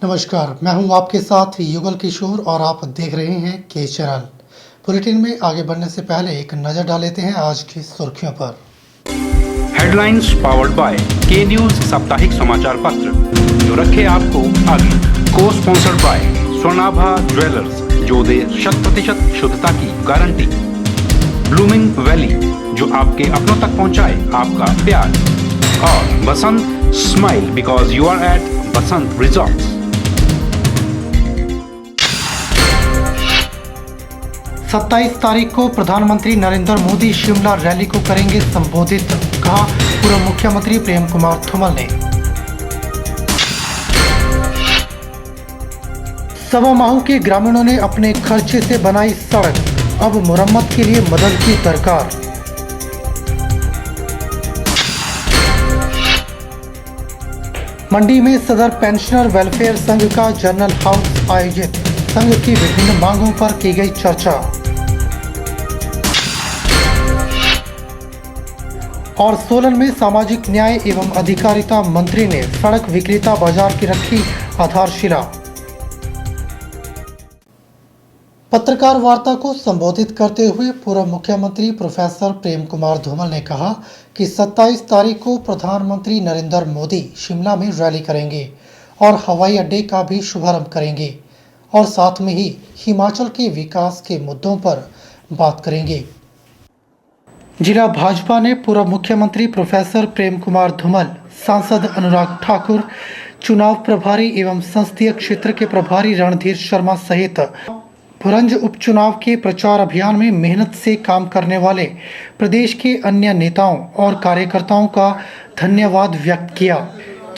नमस्कार, मैं हूं आपके साथ युगल किशोर और आप देख रहे हैं के चैनल। बुलेटिन में आगे बढ़ने से पहले एक नजर डाल लेते हैं आज की सुर्खियों पर। हेडलाइंस पावर्ड बाय के न्यूज साप्ताहिक समाचार पत्र, जो रखे आपको आगे। को स्पॉन्सर्ड बाय स्वर्णाभा ज्वेलर्स, जो दे 100% शुद्धता की गारंटी। ब्लूमिंग वैली, जो आपके अपनों तक पहुंचाए आपका प्यार। और Basant smile, because you are at Basant resorts. 27 तारीख को प्रधानमंत्री नरेंद्र मोदी शिमला रैली को करेंगे संबोधित, कहा पूर्व मुख्यमंत्री प्रेम कुमार धूमल ने। सवा माह के ग्रामीणों ने अपने खर्चे से बनाई सड़क, अब मुरम्मत के लिए मदद की दरकार। मंडी में सदर पेंशनर वेलफेयर संघ का जनरल हाउस आयोजित, संघ की विभिन्न मांगों पर की गई चर्चा। और सोलन में सामाजिक न्याय एवं अधिकारिता मंत्री ने सड़क विक्रेता बाजार की रखी आधारशिला। पत्रकार वार्ता को संबोधित करते हुए पूर्व मुख्यमंत्री प्रोफेसर प्रेम कुमार धूमल ने कहा कि 27 तारीख को प्रधानमंत्री नरेंद्र मोदी शिमला में रैली करेंगे और हवाई अड्डे का भी शुभारंभ करेंगे और साथ में ही हिमाचल के विकास के मुद्दों पर बात करेंगे। जिला भाजपा ने पूर्व मुख्यमंत्री प्रोफेसर प्रेम कुमार धूमल, सांसद अनुराग ठाकुर, चुनाव प्रभारी एवं संसदीय क्षेत्र के प्रभारी रणधीर शर्मा सहित भुरंज उपचुनाव के प्रचार अभियान में मेहनत से काम करने वाले प्रदेश के अन्य नेताओं और कार्यकर्ताओं का धन्यवाद व्यक्त किया।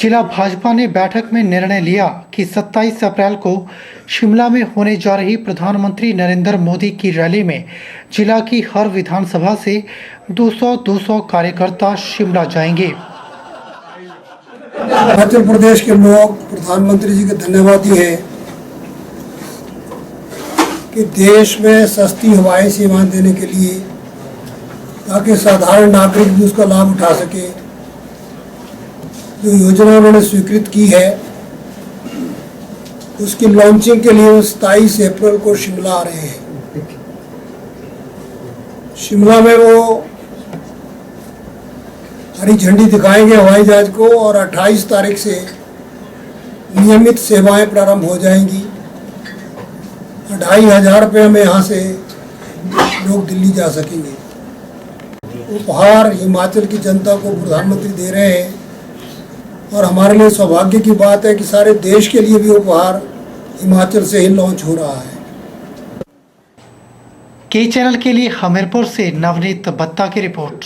जिला भाजपा ने बैठक में निर्णय लिया कि 27 अप्रैल को शिमला में होने जा रही प्रधानमंत्री नरेंद्र मोदी की रैली में जिला की हर विधानसभा से 200 कार्यकर्ता शिमला जाएंगे। हिमाचल प्रदेश के लोग प्रधानमंत्री जी के धन्यवादी हैं कि देश में सस्ती हवाई सेवाएं देने के लिए, ताकि साधारण नागरिक भी उसका लाभ उठा सके, जो योजना उन्होंने स्वीकृत की है उसकी लॉन्चिंग के लिए 27 अप्रैल को शिमला आ रहे हैं। शिमला में वो हरी झंडी दिखाएंगे हवाई जहाज को और 28 तारीख से नियमित सेवाएं प्रारंभ हो जाएंगी। 2,500 रुपये में यहाँ से लोग दिल्ली जा सकेंगे। उपहार हिमाचल की जनता को प्रधानमंत्री दे रहे हैं और हमारे लिए सौभाग्य की बात है कि सारे देश के लिए भी उपहार हिमाचल से ही लॉन्च हो रहा है। के चैनल के लिए हमीरपुर से नवनीत बत्ता की रिपोर्ट।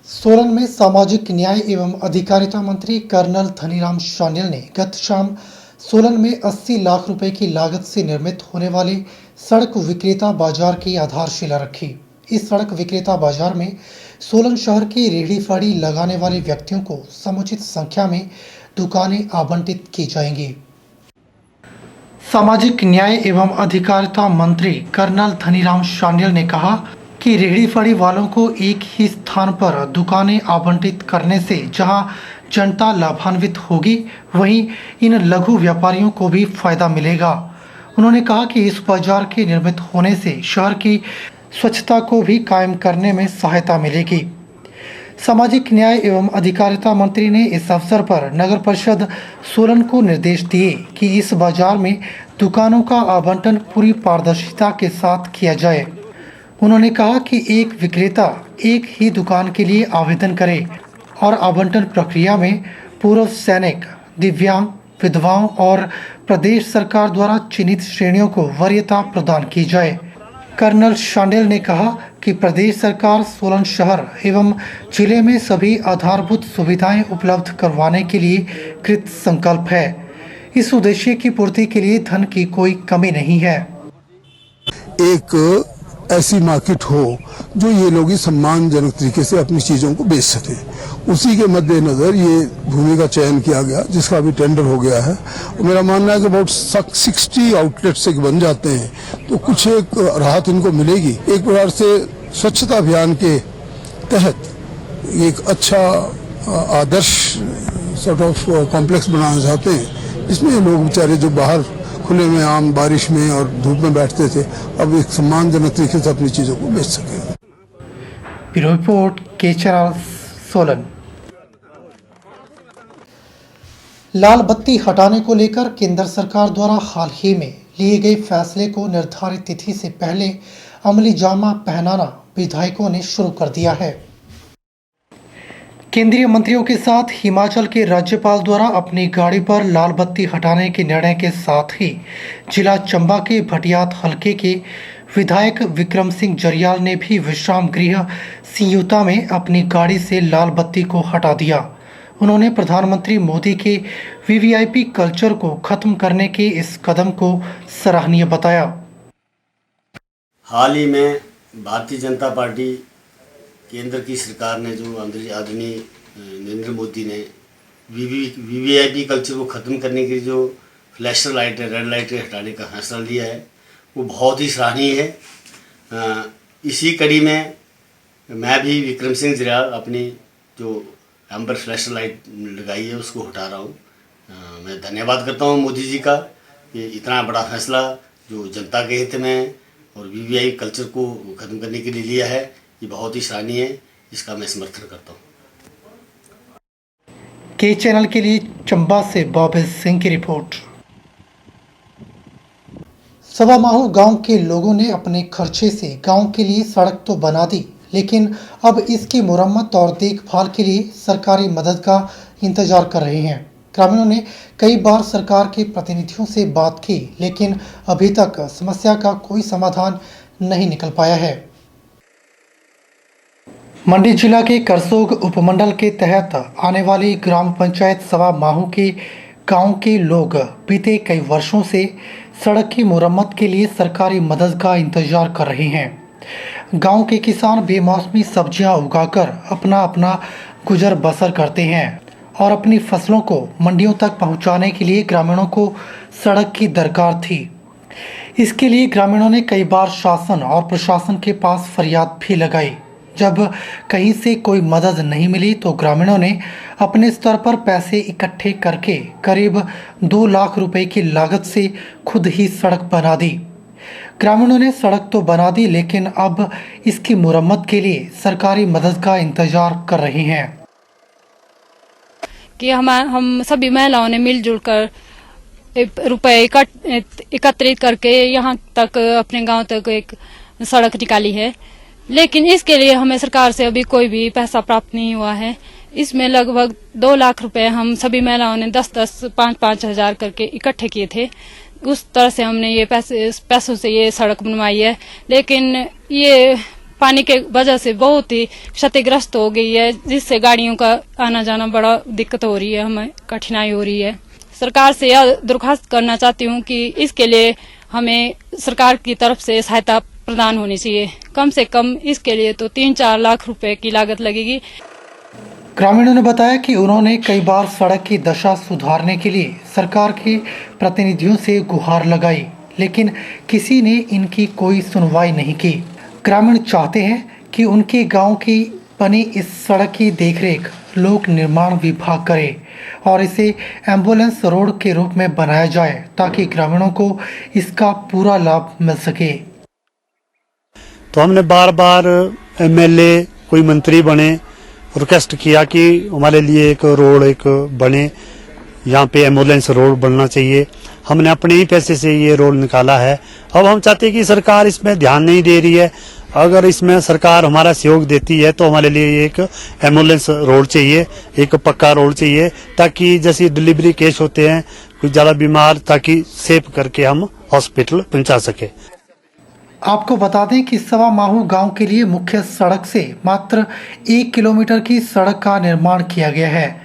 सोलन में सामाजिक न्याय एवं अधिकारिता मंत्री कर्नल धनीराम शांडिल ने गत शाम सोलन में 80 लाख रुपए की लागत से निर्मित होने वाले सड़क विक्रेता बाजार की आधारशिला रखी। इस सड़क विक्रेता बाजार में सोलन शहर के रेहड़ी फाड़ी लगाने वाले व्यक्तियों को समुचित संख्या में दुकानें आवंटित की जाएंगी। सामाजिक न्याय एवं अधिकारिता मंत्री कर्नल धनीराम शांडिल ने कहा कि रेहड़ी फाड़ी वालों को एक ही स्थान पर दुकानें आवंटित करने से जहां जनता लाभान्वित होगी, वहीं इन लघु व्यापारियों को भी फायदा मिलेगा। उन्होंने कहा कि इस बाजार के निर्मित होने से शहर की स्वच्छता को भी कायम करने में सहायता मिलेगी। सामाजिक न्याय एवं अधिकारिता मंत्री ने इस अवसर पर नगर परिषद सोलन को निर्देश दिए कि इस बाजार में दुकानों का आवंटन पूरी पारदर्शिता के साथ किया जाए। उन्होंने कहा कि एक विक्रेता एक ही दुकान के लिए आवेदन करे और आवंटन प्रक्रिया में पूर्व सैनिक, दिव्यांग, विधवाओं और प्रदेश सरकार द्वारा चिन्हित श्रेणियों को वरीयता प्रदान की जाए। कर्नल शांडिल ने कहा कि प्रदेश सरकार सोलन शहर एवं जिले में सभी आधारभूत सुविधाएं उपलब्ध करवाने के लिए कृत संकल्प है। इस उद्देश्य की पूर्ति के लिए धन की कोई कमी नहीं है। एक ऐसी मार्केट हो जो ये लोग सम्मानजनक तरीके से अपनी चीज़ों को बेच सकें, उसी के मद्देनज़र ये भूमि का चयन किया गया, जिसका भी टेंडर हो गया है। और मेरा मानना है कि अबाउट 60 आउटलेट्स एक बन जाते हैं तो कुछ एक राहत इनको मिलेगी। एक प्रकार से स्वच्छता अभियान के तहत एक अच्छा आदर्श सॉर्ट ऑफ कॉम्प्लेक्स बनाना चाहते हैं, जिसमें लोग बेचारे जो बाहर खुले में आम बारिश में और धूप में बैठते थे, अब एक सम्मानजनक तरीके से अपनी चीज़ों को बेच सकें। ब्यूरो रिपोर्ट के चैनल सोलन। लाल बत्ती हटाने को लेकर केंद्र सरकार द्वारा हाल ही में लिए गए फैसले को निर्धारित तिथि से पहले अमली जामा पहनाना विधायकों ने शुरू कर दिया है। केंद्रीय मंत्रियों के साथ हिमाचल के राज्यपाल द्वारा अपनी गाड़ी पर लाल बत्ती हटाने के निर्णय के साथ ही जिला चंबा के भटियात हलके के विधायक विक्रम सिंह जरियाल ने भी विश्राम गृह सियुता में अपनी गाड़ी से लाल बत्ती को हटा दिया। उन्होंने प्रधानमंत्री मोदी के वीवीआईपी कल्चर को खत्म करने के इस कदम को सराहनीय बताया। हाल ही में भारतीय जनता पार्टी केंद्र की सरकार ने जो आदरणीय नरेंद्र मोदी ने वीवीआईपी कल्चर को ख़त्म करने के लिए जो फ्लैशर लाइट है, रेड लाइट हटाने का फैसला लिया है, वो बहुत ही सराहनीय है। इसी कड़ी में मैं भी विक्रम सिंह जरियाल अपनी जो एम्बर फ्लैशर लाइट लगाई है उसको हटा रहा हूँ। मैं धन्यवाद करता हूँ मोदी जी का, कि इतना बड़ा फैसला जो जनता के हित में और वीवीआई कल्चर को ख़त्म करने के लिए लिया है, ये बहुत ही सराहनीय है। इसका मैं समर्थन करता हूँ। के चैनल के लिए चंबा से बॉबी सिंह की रिपोर्ट। सवा माहू गांव के लोगों ने अपने खर्चे से गांव के लिए सड़क तो बना दी, लेकिन अब इसकी मुरम्मत और देखभाल के लिए सरकारी मदद का इंतजार कर रहे हैं। ग्रामीणों ने कई बार सरकार के प्रतिनिधियों से बात की, लेकिन अभी तक समस्या का कोई समाधान नहीं निकल पाया है। मंडी जिला के करसोग उपमंडल के तहत आने वाली ग्राम पंचायत सवा माहू के गांव के लोग बीते कई वर्षों से सड़क की मुरम्मत के लिए सरकारी मदद का इंतजार कर रहे हैं। गांव के किसान बेमौसमी सब्जियां उगाकर अपना अपना गुजर बसर करते हैं और अपनी फसलों को मंडियों तक पहुंचाने के लिए ग्रामीणों को सड़क की दरकार थी। इसके लिए ग्रामीणों ने कई बार शासन और प्रशासन के पास फरियाद भी लगाई। जब कहीं से कोई मदद नहीं मिली तो ग्रामीणों ने अपने स्तर पर पैसे इकट्ठे करके करीब 2 लाख रुपए की लागत से खुद ही सड़क बना दी। ग्रामीणों ने सड़क तो बना दी, लेकिन अब इसकी मुरम्मत के लिए सरकारी मदद का इंतजार कर रहे हैं। कि हम सभी महिलाओं ने मिलजुल कर रुपए एकत्रित करके यहाँ तक अपने गांव तक एक सड़क निकाली है, लेकिन इसके लिए हमें सरकार से अभी कोई भी पैसा प्राप्त नहीं हुआ है। इसमें लगभग 2 लाख रुपए हम सभी महिलाओं ने 10-10, 5-5 हजार करके इकट्ठे किए थे। उस तरह से हमने ये पैसों से ये सड़क बनवाई है, लेकिन ये पानी के वजह से बहुत ही क्षतिग्रस्त हो गई है, जिससे गाड़ियों का आना जाना बड़ा दिक्कत हो रही है, हमें कठिनाई हो रही है। सरकार से यह दरख्वास्त करना चाहती हूँ कि इसके लिए हमें सरकार की तरफ से सहायता प्रदान होनी चाहिए। कम से कम इसके लिए तो 3-4 लाख रुपए की लागत लगेगी। ग्रामीणों ने बताया कि उन्होंने कई बार सड़क की दशा सुधारने के लिए सरकार के प्रतिनिधियों से गुहार लगाई, लेकिन किसी ने इनकी कोई सुनवाई नहीं की। ग्रामीण चाहते हैं कि उनके गांव की बनी इस सड़क की देखरेख लोक निर्माण विभाग करे और इसे एम्बुलेंस रोड के रूप में बनाया जाए, ताकि ग्रामीणों को इसका पूरा लाभ मिल सके। तो हमने बार बार एमएलए, कोई मंत्री बने, रिक्वेस्ट किया कि हमारे लिए एक रोड एक बने, यहाँ पे एम्बुलेंस रोड बनना चाहिए। हमने अपने ही पैसे से ये रोड निकाला है। अब हम चाहते हैं कि सरकार इसमें ध्यान नहीं दे रही है। अगर इसमें सरकार हमारा सहयोग देती है तो हमारे लिए एक एम्बुलेंस रोड चाहिए, एक पक्का रोड चाहिए, ताकि जैसे डिलीवरी केस होते हैं, कोई ज्यादा बीमार, ताकि सेफ करके हम हॉस्पिटल पहुंचा सके। आपको बता दें कि सवा माहू गांव के लिए मुख्य सड़क से मात्र 1 किलोमीटर की सड़क का निर्माण किया गया है।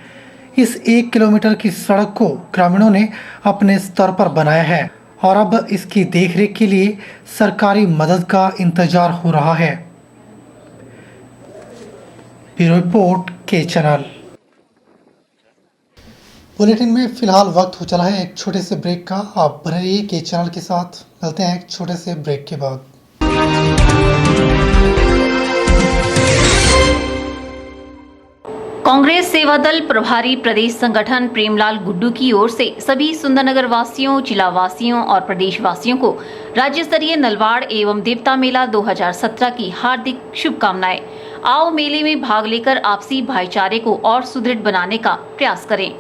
इस 1 किलोमीटर की सड़क को ग्रामीणों ने अपने स्तर पर बनाया है और अब इसकी देखरेख के लिए सरकारी मदद का इंतजार हो रहा है। ब्यूरो रिपोर्ट के चैनल। बुलेटिन में फिलहाल वक्त हो चला है एक छोटे से ब्रेक का। आप बने रहिए के चैनल के साथ। मिलते हैं एक छोटे से ब्रेक के बाद। कांग्रेस सेवा दल प्रभारी प्रदेश संगठन प्रेमलाल गुड्डू की ओर से सभी सुंदरनगर वासियों, जिला वासियों और प्रदेश वासियों को राज्य स्तरीय नलवाड़ एवं देवता मेला 2017 की हार्दिक शुभकामनाएं। आओ मेले में भाग लेकर आपसी भाईचारे को और सुदृढ़ बनाने का प्रयास करें।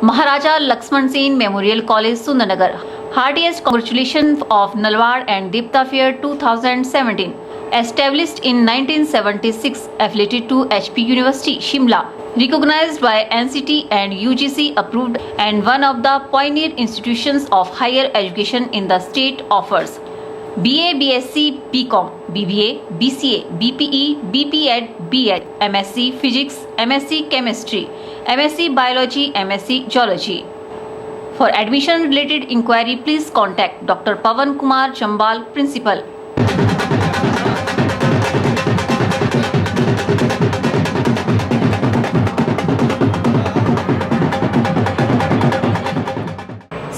Maharaja Lakshman Sen memorial college Sundernagar, heartiest congratulations of Nalwar and Deepta Fair 2017. Established in 1976, affiliated to HP University, Shimla, recognized by NCT and UGC approved, and one of the pioneer institutions of higher education in the state, offers BA, BSc, BCom, BBA, BCA, BPE, BPEd, BEd, MSc Physics, MSc Chemistry, MSc Biology, MSc Geology. For admission related inquiry, please contact Dr. Pawan Kumar Chambal, Principal.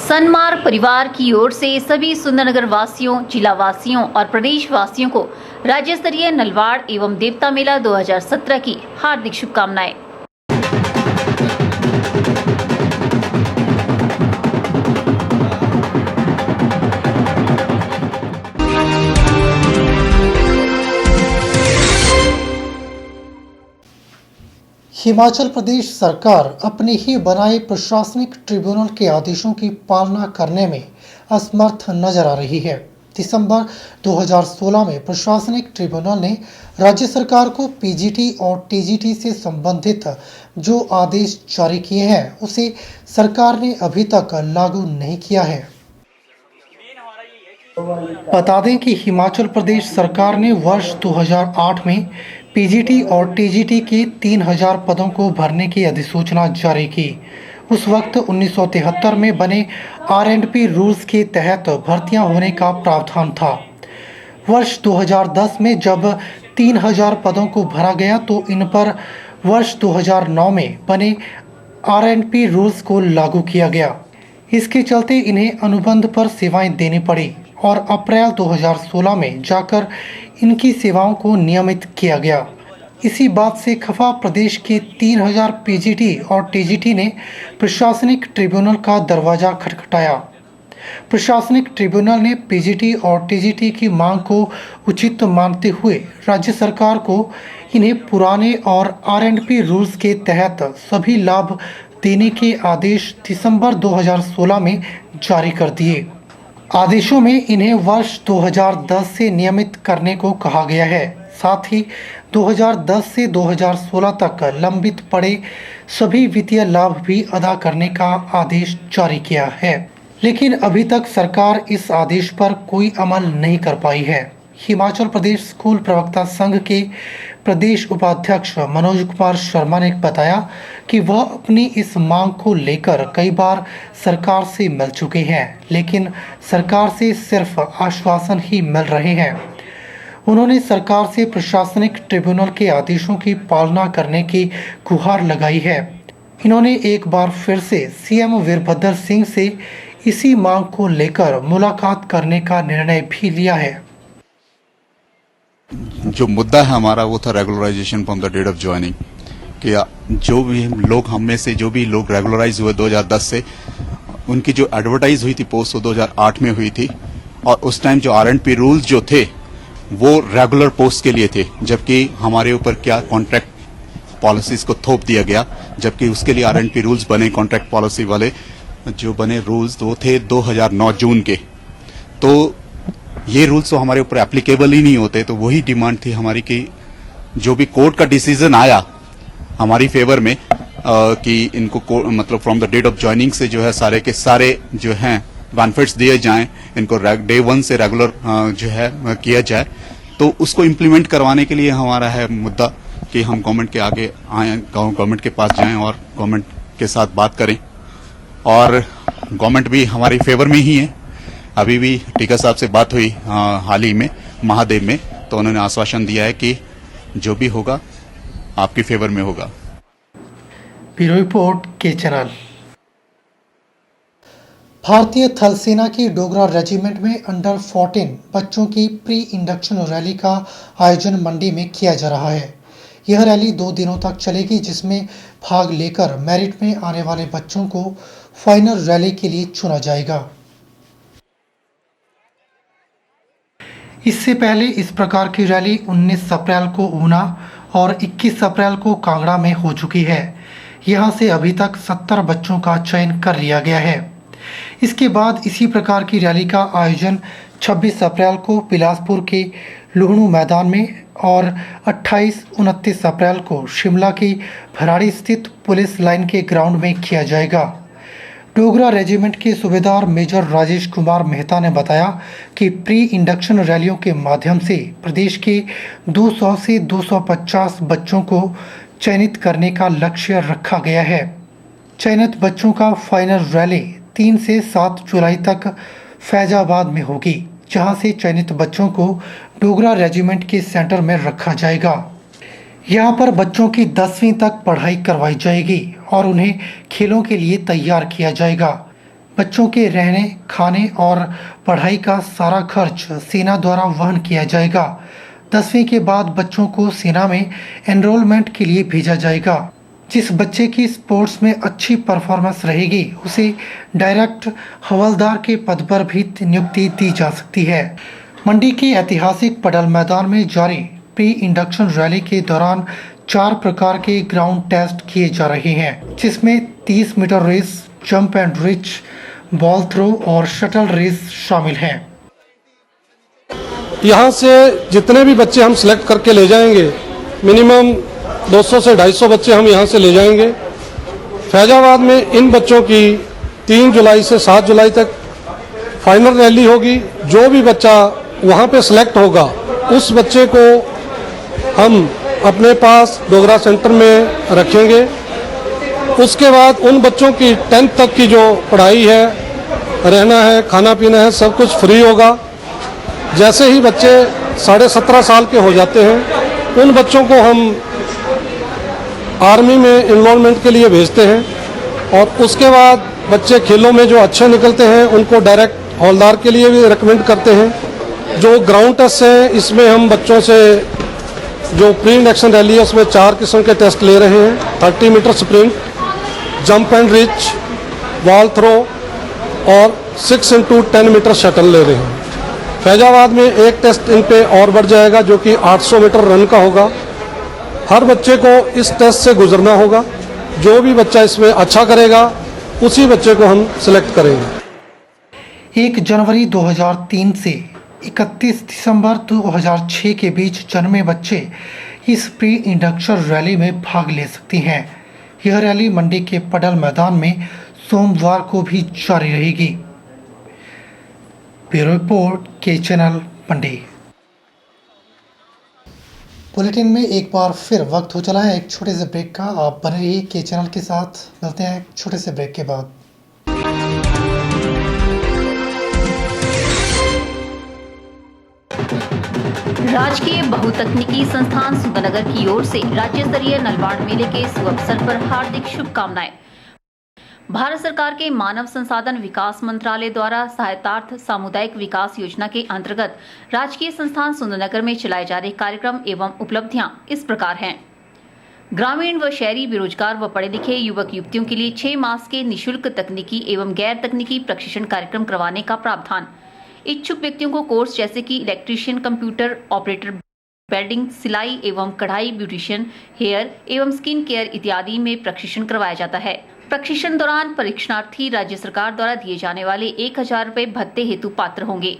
Sanmarg परिवार की ओर से सभी सुंदरनगर वासियों, जिला वासियों और प्रदेश वासियों को राज्य स्तरीय नलवाड़ एवं देवता मेला 2017 की हार्दिक शुभकामनाएं। हिमाचल प्रदेश सरकार अपने ही बनाए प्रशासनिक ट्रिब्यूनल के आदेशों की पालना करने में असमर्थ नजर आ रही है। दिसंबर 2016 में प्रशासनिक ट्रिब्यूनल ने राज्य सरकार को पीजीटी और टीजीटी से संबंधित जो आदेश जारी किए हैं उसे सरकार ने अभी तक लागू नहीं किया है। बता दें कि हिमाचल प्रदेश सरकार ने वर्ष 2008 में पीजीटी और टीजीटी के 3000 पदों को भरने की अधिसूचना जारी की। उस वक्त 1973 में बने R&P रूल्स के तहत भर्तियां होने का प्रावधान था। वर्ष 2010 में जब 3000 पदों को भरा गया तो इन पर वर्ष 2009 में बने R&P रूल्स को लागू किया गया। इसके चलते इन्हें अनुबंध पर सेवाएं देनी पड़ी और अप्रैल 2016 में जाकर इनकी सेवाओं को नियमित किया गया। इसी बात से खफा प्रदेश के 3000 पीजीटी और टीजीटी ने प्रशासनिक ट्रिब्यूनल का दरवाजा खटखटाया। प्रशासनिक ट्रिब्यूनल ने पीजीटी और टीजीटी की मांग को उचित मानते हुए राज्य सरकार को इन्हें पुराने और R&P रूल्स के तहत सभी लाभ देने के आदेश दिसंबर 2016 में जारी कर दिए। आदेशों में इन्हें वर्ष 2010 से नियमित करने को कहा गया है। साथ ही 2010 से 2016 तक लंबित पड़े सभी वित्तीय लाभ भी अदा करने का आदेश जारी किया है, लेकिन अभी तक सरकार इस आदेश पर कोई अमल नहीं कर पाई है। हिमाचल प्रदेश स्कूल प्रवक्ता संघ के प्रदेश उपाध्यक्ष मनोज कुमार शर्मा ने बताया कि वह अपनी इस मांग को लेकर कई बार सरकार से मिल चुके हैं, लेकिन सरकार से सिर्फ आश्वासन ही मिल रहे हैं। उन्होंने सरकार से प्रशासनिक ट्रिब्यूनल के आदेशों की पालना करने की गुहार लगाई है। इन्होंने एक बार फिर से सीएम वीरभद्र सिंह से इसी मांग को लेकर मुलाकात करने का निर्णय भी लिया है। जो मुद्दा है हमारा वो था regularisation from the date of joining कि जो भी लोग हम में से जो भी लोग रेगुलराइज हुए 2010 से, उनकी जो एडवर्टाइज हुई थी पोस्ट वो 2008 में हुई थी और उस टाइम जो R&P रूल्स जो थे वो रेगुलर पोस्ट के लिए थे, जबकि हमारे ऊपर क्या कॉन्ट्रैक्ट पॉलिसीज को थोप दिया गया, जबकि उसके लिए R&P रूल्स बने, कॉन्ट्रैक्ट पॉलिसी वाले जो बने रूल्स वो थे 2009 जून के। तो ये रूल्स तो हमारे ऊपर एप्लीकेबल ही नहीं होते। तो वही डिमांड थी हमारी कि जो भी कोर्ट का डिसीजन आया हमारी फेवर में कि इनको मतलब from the date of joining से जो है सारे के सारे जो हैं बेनिफिट्स दिए जाएं, इनको डे 1 से रेगुलर जो है किया जाए। तो उसको इम्प्लीमेंट करवाने के लिए हमारा है मुद्दा कि हम गवर्नमेंट के आगे आए, गवर्नमेंट के पास जाएं और गवर्नमेंट के साथ बात करें। और गवर्नमेंट भी हमारी फेवर में ही है। अभी भी टीका साहब से बात हुई हाल ही में महादेव में, तो उन्होंने आश्वासन दिया है कि जो भी होगा आपकी फेवर में होगा। ब्यूरो रिपोर्ट के चैनल। भारतीय थल सेना की डोगरा रेजिमेंट में अंडर 14 बच्चों की प्री इंडक्शन रैली का आयोजन मंडी में किया जा रहा है। यह रैली 2 दिनों तक चलेगी, जिसमें भाग लेकर मेरिट में आने वाले बच्चों को फाइनल रैली के लिए चुना जाएगा। इससे पहले इस प्रकार की रैली 19 अप्रैल को ऊना और 21 अप्रैल को कांगड़ा में हो चुकी है। यहां से अभी तक 70 बच्चों का चयन कर लिया गया है। इसके बाद इसी प्रकार की रैली का आयोजन 26 अप्रैल को बिलासपुर के लुहणु मैदान में और 28-29 अप्रैल को शिमला की भराड़ी स्थित पुलिस लाइन के ग्राउंड में किया जाएगा। डोगरा रेजिमेंट के सूबेदार मेजर राजेश कुमार मेहता ने बताया कि प्री इंडक्शन रैलियों के माध्यम से प्रदेश के 200 से 250 बच्चों को चयनित करने का लक्ष्य रखा गया है। चयनित बच्चों का फाइनल रैली 3 से 7 जुलाई तक फैजाबाद में होगी, जहां से चयनित बच्चों को डोगरा रेजिमेंट के सेंटर में रखा जाएगा। यहां पर बच्चों की 10वीं तक पढ़ाई करवाई जाएगी और उन्हें खेलों के लिए तैयार किया जाएगा। बच्चों के रहने, खाने और पढ़ाई का सारा खर्च सेना द्वारा वहन किया जाएगा। 10वीं के बाद बच्चों को सेना में एनरोलमेंट के लिए भेजा जाएगा। जिस बच्चे की स्पोर्ट्स में अच्छी परफॉर्मेंस रहेगी उसे डायरेक्ट हवलदार के पद पर भी नियुक्ति दी जा सकती है। मंडी के ऐतिहासिक पडल मैदान में जारी प्री इंडक्शन रैली के दौरान 4 प्रकार के ग्राउंड टेस्ट किए जा रहे हैं, जिसमें 30 metre race, jump and reach, ball throw और शटल रेस शामिल हैं। यहाँ से जितने भी बच्चे हम सिलेक्ट करके ले जाएंगे, मिनिमम 200 से 250 बच्चे हम यहाँ से ले जाएंगे। फैजाबाद में इन बच्चों की 3 जुलाई से 7 जुलाई तक फाइनल रैली होगी। जो भी बच्चा वहाँ पे सिलेक्ट होगा उस बच्चे को हम अपने पास डोगरा सेंटर में रखेंगे। उसके बाद उन बच्चों की 10th तक की जो पढ़ाई है, रहना है, खाना पीना है, सब कुछ फ्री होगा। जैसे ही बच्चे 17.5 साल के हो जाते हैं उन बच्चों को हम आर्मी में इनरोलमेंट के लिए भेजते हैं और उसके बाद बच्चे खेलों में जो अच्छे निकलते हैं उनको डायरेक्ट हवलदार के लिए भी रिकमेंड करते हैं। जो ग्राउंड टेस्ट हैं इसमें हम बच्चों से जो प्री इंडक्शन रैली है उसमें 4 किस्म के टेस्ट ले रहे हैं। 30 metre sprint, jump and reach, ball throw और 6 into 10 मीटर शटल ले रहे हैं। फैजाबाद में एक टेस्ट इन पे और बढ़ जाएगा जो कि 800 मीटर रन का होगा। हर बच्चे को इस टेस्ट से गुजरना होगा। जो भी बच्चा इसमें अच्छा करेगा उसी बच्चे को हम सिलेक्ट करेंगे। 1 जनवरी 2003 से 31 दिसंबर 2006 के बीच जन्मे बच्चे इस प्री इंडक्शन रैली में भाग ले सकती हैं। यह रैली मंडी के पडल मैदान में सोमवार को भी जारी रहेगी। ब्यूरो रिपोर्ट के चैनल मंडी। बुलेटिन में एक बार फिर वक्त हो चला है एक छोटे से ब्रेक का। आप बने रहिए के चैनल के साथ। मिलते हैं एक छोटे से ब्रेक के बाद। राजकीय बहुतकनीकी संस्थान सुंदरनगर की ओर से राज्य स्तरीय नलवाड़ मेले के शुभ अवसर पर हार्दिक शुभकामनाएं। भारत सरकार के मानव संसाधन विकास मंत्रालय द्वारा सहायतार्थ सामुदायिक विकास योजना के अंतर्गत राजकीय संस्थान सुंदरनगर में चलाए जा रहे कार्यक्रम एवं उपलब्धियां इस प्रकार हैं। ग्रामीण व शहरी बेरोजगार व पढ़े लिखे युवक युवतियों के लिए 6 मास के निःशुल्क तकनीकी एवं गैर तकनीकी प्रशिक्षण कार्यक्रम करवाने का प्रावधान। इच्छुक व्यक्तियों को कोर्स जैसे कि इलेक्ट्रीशियन, कंप्यूटर ऑपरेटर, वेल्डिंग, सिलाई एवं कढ़ाई, ब्यूटिशियन, हेयर एवं स्किन केयर इत्यादि में प्रशिक्षण करवाया जाता है। प्रशिक्षण दौरान परीक्षणार्थी राज्य सरकार द्वारा दिए जाने वाले 1000 रुपये भत्ते हेतु पात्र होंगे।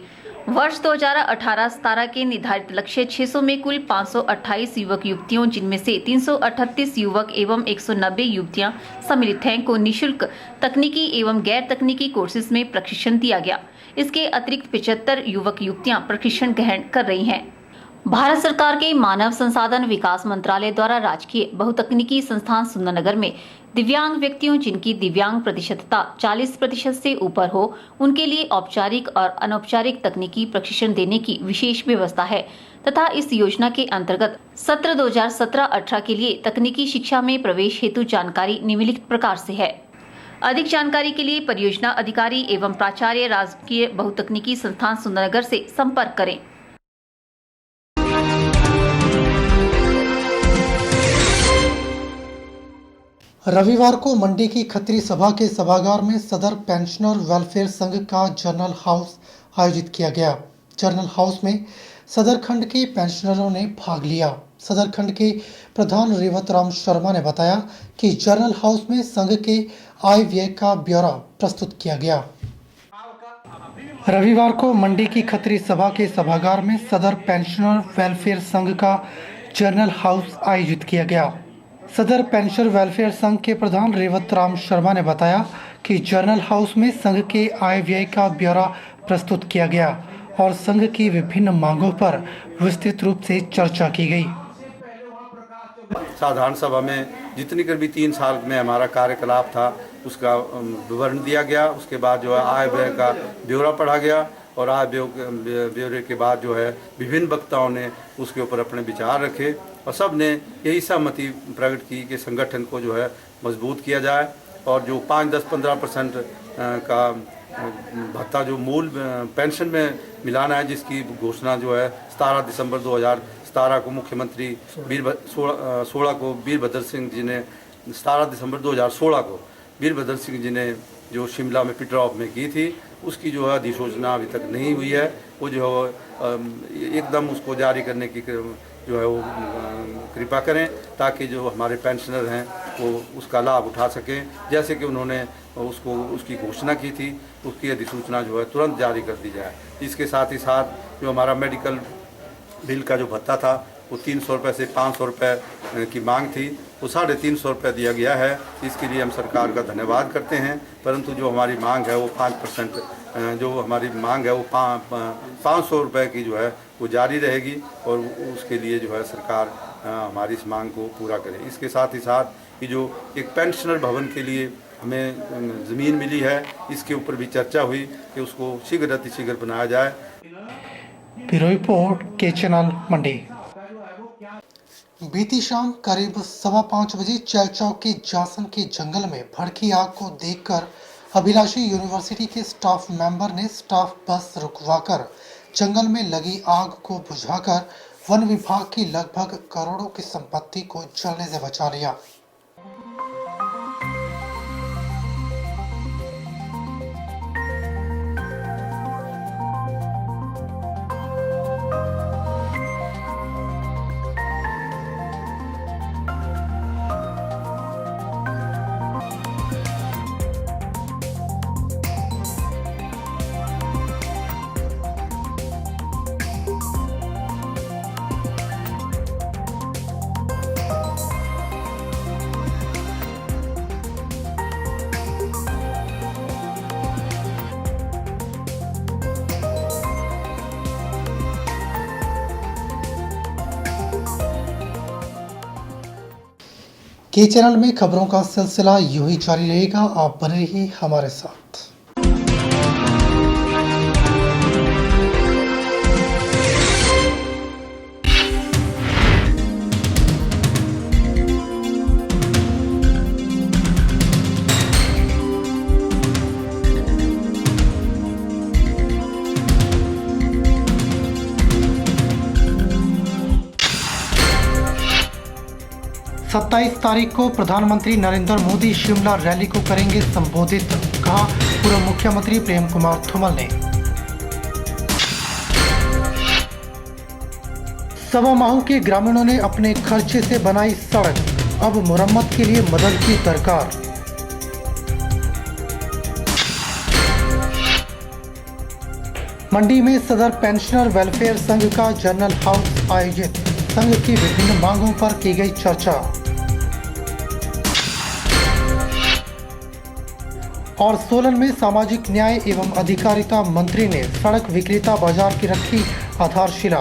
वर्ष 2018-17 के निर्धारित लक्ष्य 600 में कुल 528 युवक युवतियों, जिनमें से 338 युवक एवं 190 युवतियां सम्मिलित हैं, को निःशुल्क तकनीकी एवं गैर तकनीकी कोर्सेज में प्रशिक्षण दिया गया। इसके अतिरिक्त 75 युवक युवतियां प्रशिक्षण ग्रहण कर रही हैं। भारत सरकार के मानव संसाधन विकास मंत्रालय द्वारा राजकीय बहुतकनीकी संस्थान सुंदरनगर में दिव्यांग व्यक्तियों जिनकी दिव्यांग प्रतिशतता 40% से ऊपर हो, उनके लिए औपचारिक और अनौपचारिक तकनीकी प्रशिक्षण देने की विशेष व्यवस्था है तथा इस योजना के अंतर्गत सत्र 2017-18 के लिए तकनीकी शिक्षा में प्रवेश हेतु जानकारी निम्नलिखित प्रकार से है। अधिक जानकारी के लिए परियोजना अधिकारी एवं प्राचार्य राजकीय बहुतकनीकी संस्थान सुंदरनगर से संपर्क करें। रविवार को मंडी की खत्री सभा के सभागार में सदर पेंशनर वेलफेयर संघ का जर्नल हाउस आयोजित किया गया। जर्नल हाउस में सदर खंड के पेंशनरों ने भाग लिया। सदर खंड के प्रधान रेवतराम शर्मा ने बताया कि जर्नल हाउस में संघ के आय व्यय का ब्यौरा प्रस्तुत किया गया। रविवार को मंडी की खत्री सभा के सभागार में सदर पेंशनर वेलफेयर संघ का जर्नल हाउस आयोजित किया गया। सदर पेंशनर वेलफेयर संघ के प्रधान रेवतराम शर्मा ने बताया कि जर्नल हाउस में संघ के आय व्यय का ब्यौरा प्रस्तुत किया गया और संघ की विभिन्न मांगों पर विस्तृत रूप से चर्चा की गई। साधारण सभा में जितनी करीब 3 साल में हमारा कार्यकलाप था उसका विवरण दिया गया। उसके बाद जो है आय व्यय का ब्यौरा पढ़ा गया और आय ब्यौरे के बाद जो है विभिन्न वक्ताओं ने उसके ऊपर अपने विचार रखे और सब ने यही सहमति प्रकट की कि संगठन को जो है मजबूत किया जाए और जो 5-10-15% का भत्ता जो मूल पेंशन में मिलाना है, जिसकी घोषणा जो है 17 दिसंबर 2017 को मुख्यमंत्री 16 को वीरभद्र सिंह जी ने 17 दिसंबर 2016 को वीरभद्र सिंह जी ने जो शिमला में पिटरॉफ में की थी, उसकी जो है अधिसूचना अभी तक नहीं हुई है। वो जो है एकदम उसको जारी करने की जो है वो कृपा करें ताकि जो हमारे पेंशनर हैं वो उसका लाभ उठा सकें। जैसे कि उन्होंने उसकी घोषणा की थी, उसकी अधिसूचना जो है तुरंत जारी कर दी जाए। इसके साथ ही साथ जो हमारा मेडिकल बिल का जो भत्ता था वो 300 रुपये से 500 रुपये की मांग थी, वो 350 रुपये दिया गया है। इसके लिए हम सरकार का धन्यवाद करते हैं। परंतु जो हमारी मांग है वो 5% जो हमारी मांग है वो 500 रुपये की जो है वो जारी रहेगी और उसके लिए जो है सरकार हमारी इस मांग को पूरा करे। इसके साथ ही साथ कि जो एक पेंशनर भवन के लिए हमें ज़मीन मिली है, इसके ऊपर भी चर्चा हुई कि उसको शीघ्र अतिशीघ्र बनाया जाए। ब्यूरो रिपोर्ट के चैनल मंडी। बीती शाम करीब 5:15 बजे चैलचौक के जासन के जंगल में भड़की आग को देखकर अभिलाषी यूनिवर्सिटी के स्टाफ मेंबर ने स्टाफ बस रुकवाकर जंगल में लगी आग को बुझाकर वन विभाग की लगभग करोड़ों की संपत्ति को जलने से बचा लिया। के चैनल में खबरों का सिलसिला यूं ही जारी रहेगा। आप बने रहिए हमारे साथ। सत्ताईस तारीख को प्रधानमंत्री नरेंद्र मोदी शिमला रैली को करेंगे संबोधित, कहा पूर्व मुख्यमंत्री प्रेम कुमार धूमल ने। सवा माह के ग्रामीणों ने अपने खर्चे से बनाई सड़क, अब मुरम्मत के लिए मदद की दरकार। मंडी में सदर पेंशनर वेलफेयर संघ का जर्नल हाउस आयोजित, संघ की विभिन्न मांगों पर की गई चर्चा। और सोलन में सामाजिक न्याय एवं अधिकारिता मंत्री ने सड़क विक्रेता बाजार की रखी आधारशिला।